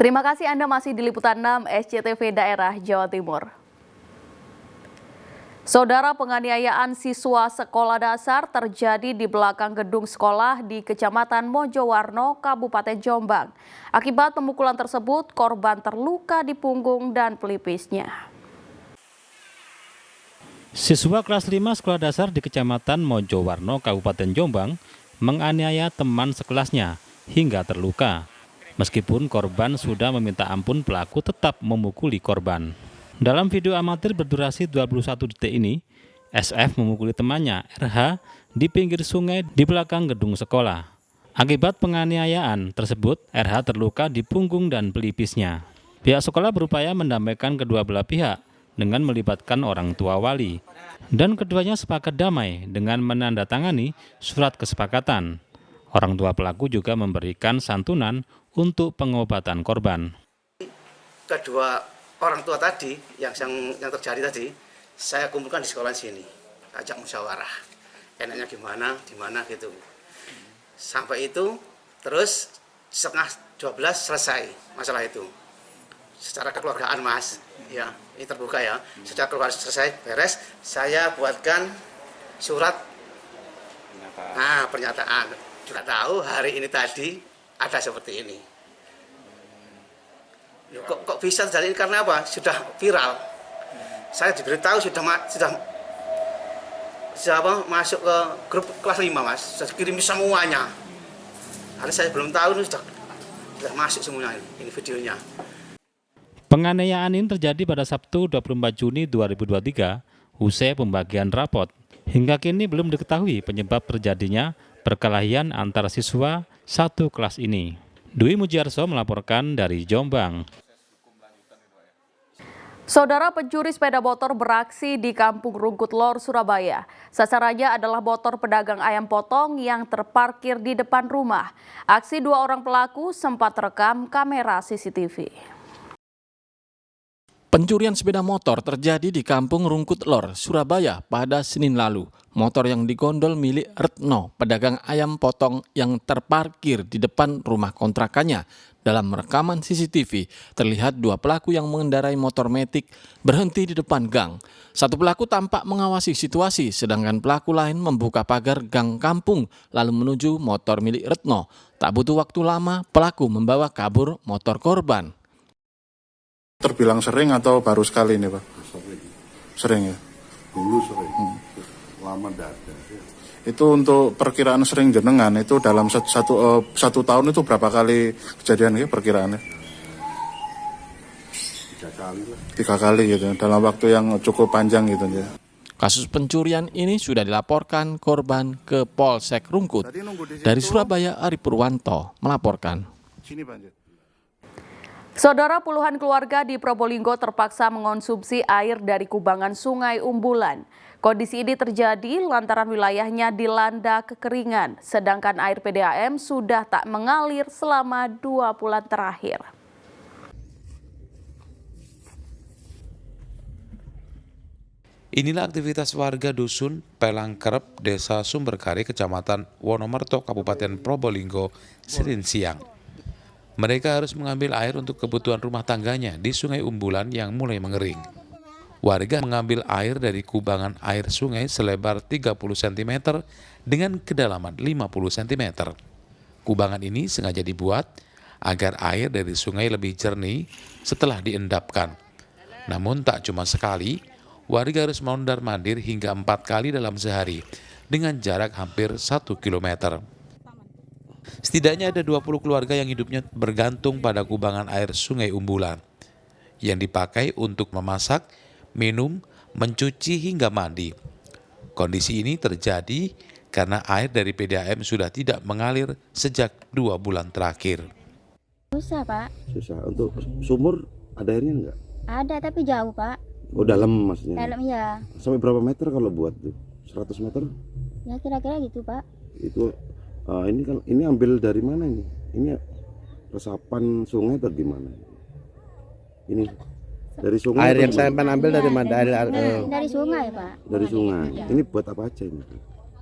Terima kasih Anda masih di Liputan 6 SCTV Daerah Jawa Timur. Saudara, penganiayaan siswa sekolah dasar terjadi di belakang gedung sekolah di Kecamatan Mojowarno, Kabupaten Jombang. Akibat pemukulan tersebut, korban terluka di punggung dan pelipisnya. Siswa kelas 5 sekolah dasar di Kecamatan Mojowarno, Kabupaten Jombang menganiaya teman sekelasnya hingga terluka. Meskipun korban sudah meminta ampun, pelaku tetap memukuli korban. Dalam video amatir berdurasi 21 detik ini, SF memukuli temannya, RH, di pinggir sungai di belakang gedung sekolah. Akibat penganiayaan tersebut, RH terluka di punggung dan pelipisnya. Pihak sekolah berupaya mendamaikan kedua belah pihak dengan melibatkan orang tua wali. Dan keduanya sepakat damai dengan menandatangani surat kesepakatan. Orang tua pelaku juga memberikan santunan untuk pengobatan korban. Kedua orang tua tadi yang terjadi tadi, saya kumpulkan di sekolah sini, ajak musyawarah, enaknya gimana, di mana gitu. Sampai itu, terus setengah 12 selesai masalah itu. Secara kekeluargaan, Mas, ya ini terbuka ya. Secara kekeluargaan selesai, beres, saya buatkan surat pernyataan. Juga tahu hari ini tadi ada seperti ini. Kok bisa terjadi ini, karena apa? Sudah viral. Saya diberitahu sudah masuk ke grup kelas 5, Mas. Sudah kirim semuanya. Karena saya belum tahu ini sudah masuk semuanya ini videonya. Penganiayaan ini terjadi pada Sabtu 24 Juni 2023 usai pembagian rapot. Hingga kini belum diketahui penyebab terjadinya perkelahian antara siswa satu kelas ini. Dwi Mujiarso melaporkan dari Jombang. Saudara, pencuri sepeda motor beraksi di Kampung Rungkut Lor, Surabaya. Sasarannya adalah motor pedagang ayam potong yang terparkir di depan rumah. Aksi dua orang pelaku sempat terekam kamera CCTV. Pencurian sepeda motor terjadi di Kampung Rungkut Lor, Surabaya pada Senin lalu. Motor yang digondol milik Retno, pedagang ayam potong yang terparkir di depan rumah kontrakannya. Dalam rekaman CCTV, terlihat dua pelaku yang mengendarai motor metik berhenti di depan gang. Satu pelaku tampak mengawasi situasi, sedangkan pelaku lain membuka pagar gang kampung lalu menuju motor milik Retno. Tak butuh waktu lama, pelaku membawa kabur motor korban. Terbilang sering atau baru sekali ini, Pak? Sering ya? Dulu sering, lama tidak ada. Itu untuk perkiraan sering jenengan, itu dalam satu tahun itu berapa kali kejadian ya perkiraannya? 3 kali lah. 3 kali gitu, dalam waktu yang cukup panjang gitu ya. Kasus pencurian ini sudah dilaporkan korban ke Polsek Rungkut. Dari Surabaya, Ari Purwanto melaporkan. Sini, Pak. Saudara, puluhan keluarga di Probolinggo terpaksa mengonsumsi air dari kubangan Sungai Umbulan. Kondisi ini terjadi lantaran wilayahnya dilanda kekeringan, sedangkan air PDAM sudah tak mengalir selama 2 bulan terakhir. Inilah aktivitas warga dusun Pelangkerep, Desa Sumberkari, Kecamatan Wonomerto, Kabupaten Probolinggo, Senin siang. Mereka harus mengambil air untuk kebutuhan rumah tangganya di Sungai Umbulan yang mulai mengering. Warga mengambil air dari kubangan air sungai selebar 30 cm dengan kedalaman 50 cm. Kubangan ini sengaja dibuat agar air dari sungai lebih jernih setelah diendapkan. Namun tak cuma sekali, warga harus mondar-mandir hingga 4 kali dalam sehari dengan jarak hampir 1 km. Setidaknya ada 20 keluarga yang hidupnya bergantung pada kubangan air Sungai Umbulan yang dipakai untuk memasak, minum, mencuci hingga mandi. Kondisi ini terjadi karena air dari PDAM sudah tidak mengalir sejak 2 bulan terakhir. Susah, Pak. Susah. Untuk sumur ada airnya enggak? Ada tapi jauh, Pak. Oh, dalam maksudnya? Dalam ya. Sampai berapa meter kalau buat tuh? 100 meter? Ya kira-kira gitu, Pak. Itu ini ambil dari mana ini? Ini resapan sungai atau gimana? Ini dari sungai. Air yang saya ambil dari mana? Dari sungai, Pak. Dari sungai. Ya. Ini buat apa aja ini?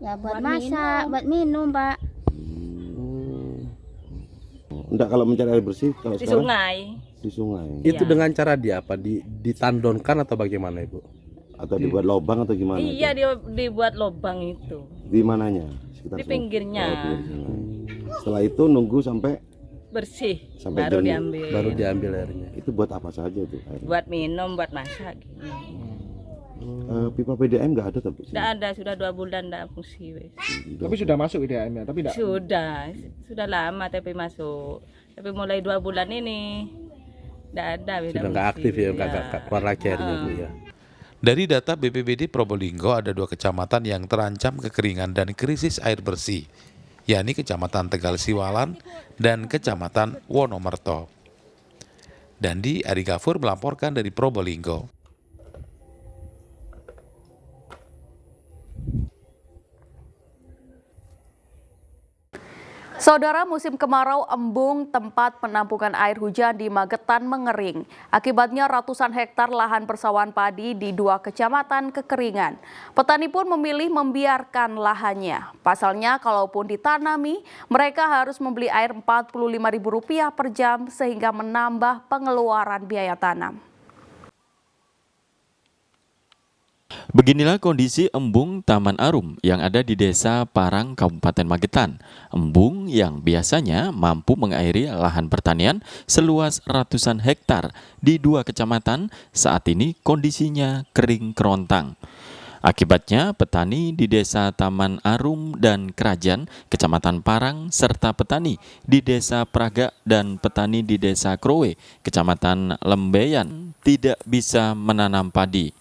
Ya buat masak, buat minum, Pak. Enggak, kalau mencari air bersih kalau Di sekarang sungai. di sungai Itu Iya. dengan cara ditandonkan atau bagaimana Ibu? atau dibuat lubang atau gimana? Iya, itu? dibuat lubang itu. Di mananya? Sekitar Di sungai? pinggirnya. Oh, pinggir sungai. Setelah itu nunggu sampai Bersih, Sampai baru jernih. diambil. Baru diambil airnya. itu buat apa saja tuh air? Buat minum, buat masak. Gitu. Pipa PDAM nggak ada tapi. Tidak ada, sudah 2 bulan tidak fungsi. Wes. Tapi sudah masuk IDM-nya, tapi tidak. Sudah lama tapi masuk. Tapi mulai 2 bulan ini tidak ada. Sudah nggak aktif ya, nggak keluar lagi airnya Bu ya. Dari data BPBD Probolinggo ada 2 kecamatan yang terancam kekeringan dan krisis air bersih, yakni Kecamatan Tegal Siwalan dan Kecamatan Wonomerto. Dandi Ari Gafur melaporkan dari Probolinggo. Saudara, musim kemarau embung tempat penampungan air hujan di Magetan mengering. Akibatnya ratusan hektar lahan persawahan padi di 2 kecamatan kekeringan. Petani pun memilih membiarkan lahannya. Pasalnya, kalaupun ditanami, mereka harus membeli air Rp45.000 per jam sehingga menambah pengeluaran biaya tanam. Beginilah kondisi embung Taman Arum yang ada di Desa Parang, Kabupaten Magetan. Embung yang biasanya mampu mengairi lahan pertanian seluas ratusan hektar di 2 kecamatan saat ini kondisinya kering kerontang. Akibatnya petani di Desa Taman Arum dan Kerajaan, Kecamatan Parang, serta petani di Desa Praga dan petani di Desa Krowe, Kecamatan Lembeyan tidak bisa menanam padi.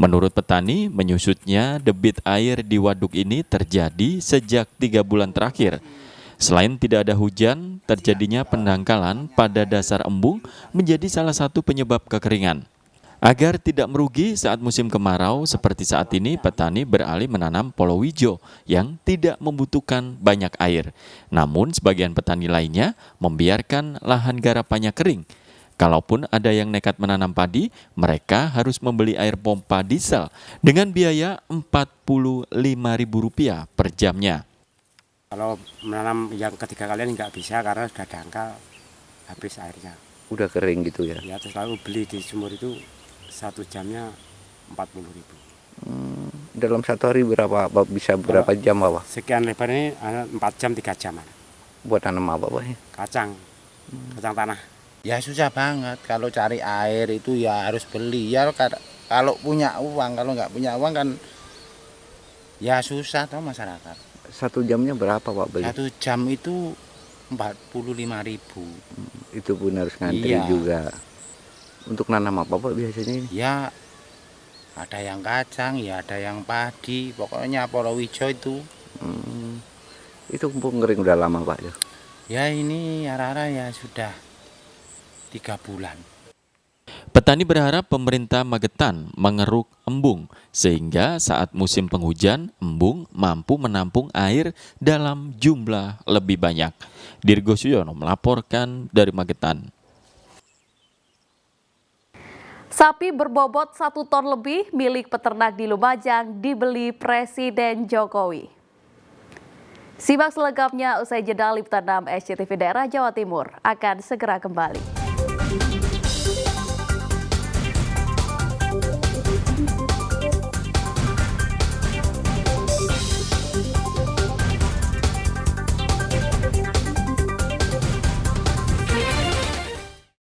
Menurut petani, menyusutnya debit air di waduk ini terjadi sejak 3 bulan terakhir. Selain tidak ada hujan, terjadinya pendangkalan pada dasar embung menjadi salah satu penyebab kekeringan. Agar tidak merugi saat musim kemarau seperti saat ini, petani beralih menanam palawija yang tidak membutuhkan banyak air. Namun sebagian petani lainnya membiarkan lahan garapannya kering. Kalaupun ada yang nekat menanam padi, mereka harus membeli air pompa diesel dengan biaya Rp45.000 per jamnya. Kalau menanam yang ketiga kalian nggak bisa karena sudah dangkal, habis airnya. Udah kering gitu ya? Ya, terus lalu beli di sumur itu 1 jamnya Rp40.000. Dalam 1 hari bisa berapa jam Bapak? Sekian lebar ini 4 jam 3 jam. Buat tanam apa Pak? Kacang tanah. Ya susah banget, kalau cari air itu ya harus beli. Ya kalau punya uang, kalau nggak punya uang kan ya susah toh masyarakat. 1 jamnya berapa Pak beli? 1 jam itu Rp45.000. Itu pun harus ngantri juga. Untuk nanam apa Pak biasanya ini? Ya ada yang kacang, ya ada yang padi, pokoknya palawija itu. Itu kering udah lama Pak ya? Ya ini arah-arah ya sudah 3 bulan. Petani berharap pemerintah Magetan mengeruk embung sehingga saat musim penghujan embung mampu menampung air dalam jumlah lebih banyak. Dirgo Suyono melaporkan dari Magetan. Sapi berbobot 1 ton lebih milik peternak di Lumajang dibeli Presiden Jokowi. Simak selengkapnya usai jeda. Liputan 6 SCTV Daerah Jawa Timur akan segera kembali.